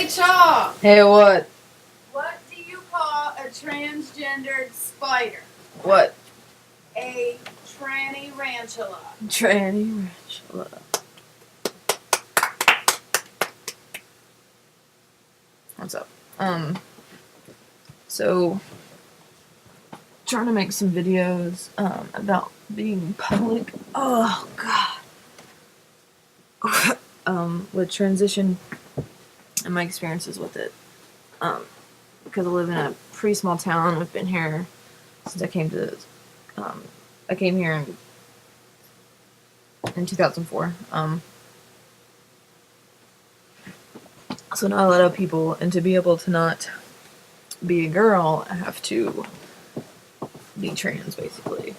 Hey, Chaw! Hey, what? What do you call a transgendered spider? What? A tranny rantula. Tranny rantula. What's up? So trying to make some videos about being public. Oh god. With transition and my experiences with it. Because I live in a pretty small town. I've been here since I came to I came here in 2004. So not a lot of people, and to be able to not be a girl, I have to be trans, basically.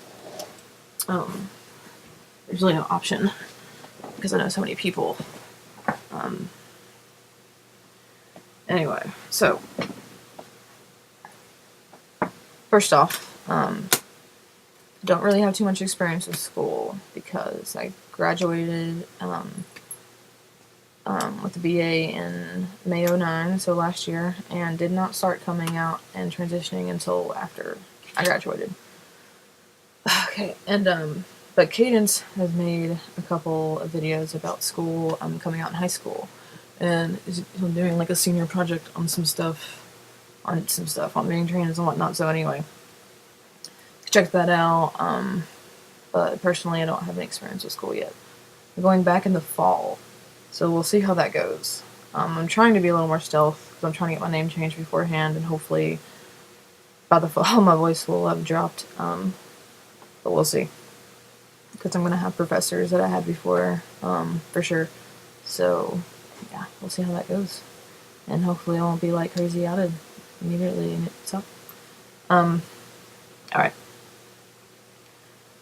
There's really no option, because I know so many people. Anyway, so first off, don't really have too much experience with school, because I graduated with the BA in May 09, so last year, and did not start coming out and transitioning until after I graduated. Okay, and but Cadence has made a couple of videos about school, coming out in high school, and is doing like a senior project on some stuff on being trans and whatnot. So anyway, check that out. But personally, I don't have any experience with school yet. I'm going back in the fall, so we'll see how that goes. I'm trying to be a little more stealth, because I'm trying to get my name changed beforehand, and hopefully by the fall my voice will have dropped. But we'll see, because I'm going to have professors that I had before, for sure. So yeah, we'll see how that goes, and hopefully I won't be like crazy outed immediately and it's up. Alright.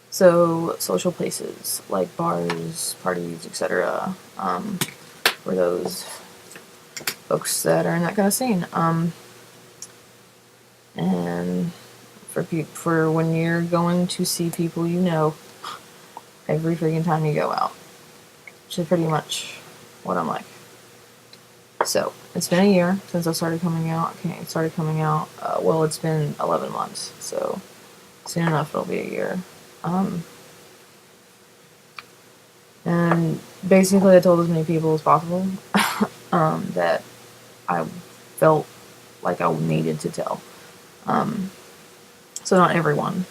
So, social places, like bars, parties, etc., for those folks that are in that kind of scene. And for when you're going to see people you know every freaking time you go out, which is pretty much what I'm like. So, it's been a year since I started coming out. Well, it's been 11 months, so soon enough it'll be a year. And basically I told as many people as possible that I felt like I needed to tell. So not everyone,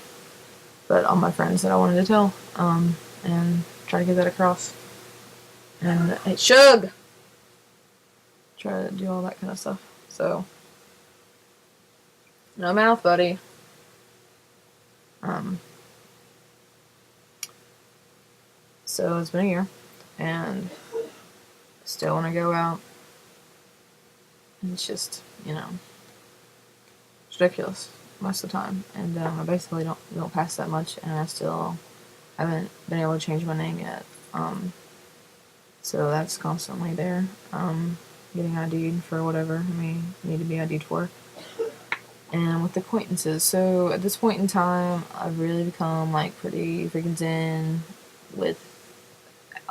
but all my friends that I wanted to tell, and try to get that across. And it should try to do all that kind of stuff. So, no mouth, buddy. So it's been a year, and still want to go out. And it's just, it's ridiculous most of the time. And I basically don't pass that much, and I still haven't been able to change my name yet. So that's constantly there. Getting ID'd for whatever I need to be ID'd for. And with acquaintances. So at this point in time, I've really become like pretty freaking zen with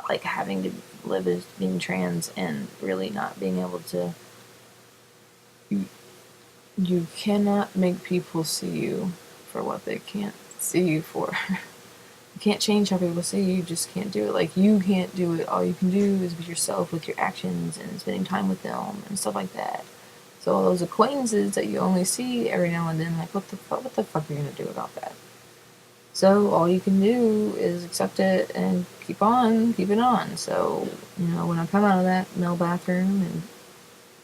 like having to live as being trans and really not being able to. You cannot make people see you for what they can't see you for. You can't change how people see you, you just can't do it. Like, you can't do it. All you can do is be yourself with your actions and spending time with them and stuff like that. So all those acquaintances that you only see every now and then, like, what the fuck are you gonna do about that? So all you can do is accept it and keep it on. So, when I come out of that male bathroom and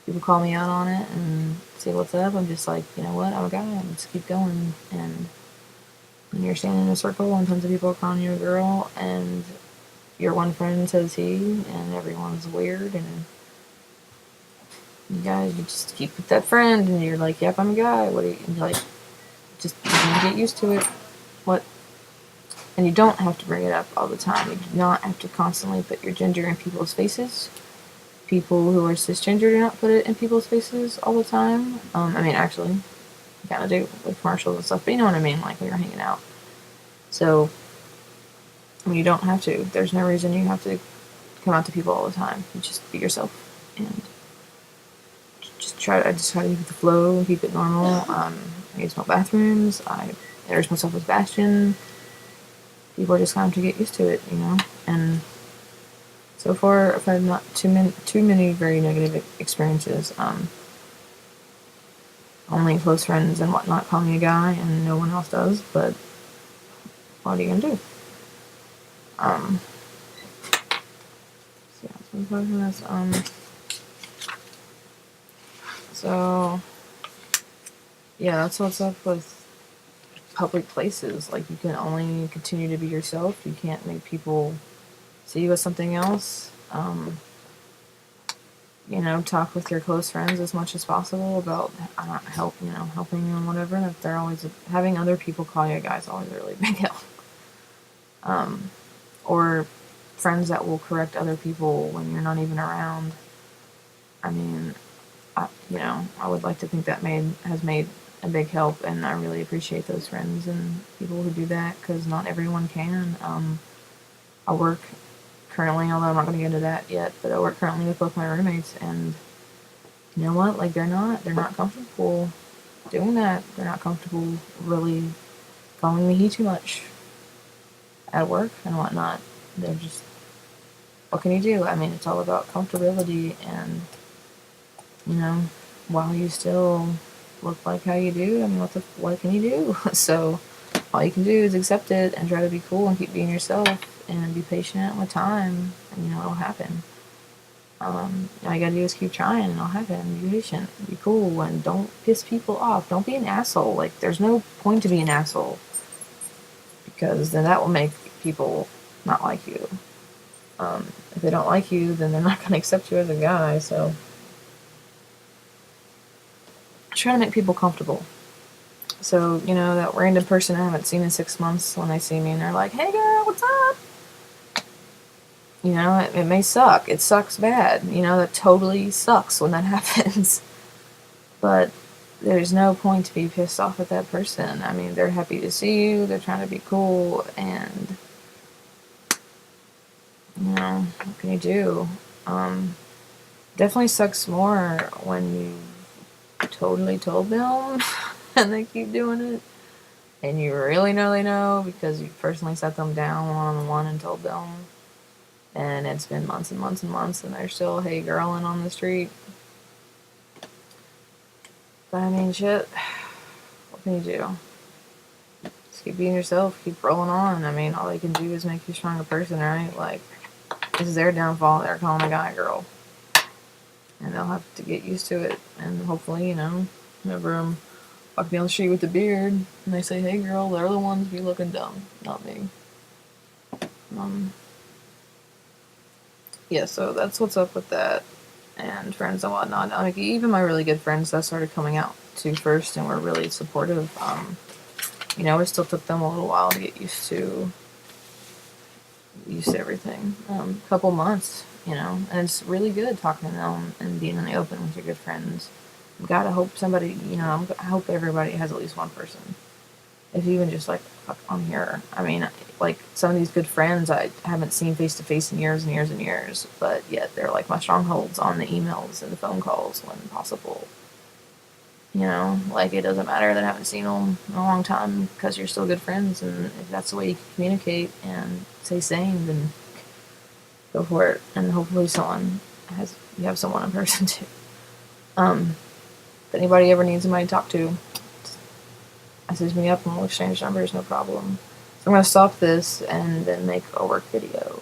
people call me out on it and say what's up, I'm just like, you know what, I'm a guy, I'm just keep going. And when you're standing in a circle and tons of people are calling you a girl, and your one friend says he, and everyone's weird, and you just keep with that friend, and you're like, yep, I'm a guy, what are you, and you're like, just get used to it. What? And you don't have to bring it up all the time. You do not have to constantly put your gender in people's faces. People who are cisgender do not put it in people's faces all the time. Actually, you kind of do with commercials and stuff, but you know what I mean, like when you're hanging out. So, you don't have to. There's no reason you have to come out to people all the time. You just be yourself. And just try to keep the flow and keep it normal. I use my bathrooms. I introduce myself as Bastion. People are just kind of to get used to it, you know. And so far, I've had not too many very negative experiences. Only close friends and whatnot call me a guy, and no one else does. But what are you gonna do? So yeah, that's what's up with public places. Like, you can only continue to be yourself. You can't make people see you as something else. You know, talk with your close friends as much as possible about helping you and whatever. And if they're always having other people call you a guy is always a really big help. Or friends that will correct other people when you're not even around. I mean, I would like to think that has made a big help, and I really appreciate those friends and people who do that, because not everyone can. I work currently, although I'm not going to get into that yet, but I work currently with both my roommates, and you know what? Like, they're not comfortable doing that. They're not comfortable really calling me he too much at work and whatnot. They're just, what can you do? I mean, it's all about comfortability, and you know, while you still look like how you do, I mean, what can you do? So all you can do is accept it and try to be cool and keep being yourself and be patient with time, and you know, it'll happen. All you gotta do is keep trying, and it'll happen. Be patient, be cool, and don't piss people off. Don't be an asshole. Like, there's no point to be an asshole, because then that will make people not like you. If they don't like you, then they're not gonna accept you as a guy. So try to make people comfortable. So, you know, that random person I haven't seen in 6 months, when they see me and they're like, "Hey girl, what's up?" You know, it may suck. It sucks bad. You know, that totally sucks when that happens. But there's no point to be pissed off at that person. I mean, they're happy to see you, they're trying to be cool, and you know, what can you do? Definitely sucks more when you totally told them and they keep doing it, and you really know they know because you personally sat them down one-on-one and told them, and it's been months and months and months, and they're still hey girling on the street. But I mean, shit, what can you do? Just keep being yourself, keep rolling on. I mean, all they can do is make you a stronger person, right? Like, this is their downfall. They're calling a guy a girl, and they'll have to get used to it. And hopefully, you know, whenever I'm walking down the street with a beard and they say, "Hey girl," they're the ones be looking dumb, not me. Yeah, so that's what's up with that, and friends and whatnot. Like, even my really good friends that started coming out to first and were really supportive, you know, it still took them a little while to get used to everything. Couple months, you know, and it's really good talking to them and being in the open with your good friends. You gotta hope somebody, you know, I hope everybody has at least one person. If even just like, fuck, I'm here. I mean, like, some of these good friends I haven't seen face to face in years and years and years, but yet they're like my strongholds on the emails and the phone calls when possible. You know, like, it doesn't matter that I haven't seen them in a long time, because you're still good friends, and if that's the way you can communicate and stay sane, then go for it. And hopefully you have someone in person too. If anybody ever needs somebody to talk to, message me up and we'll exchange numbers, no problem. So I'm going to stop this and then make a work video.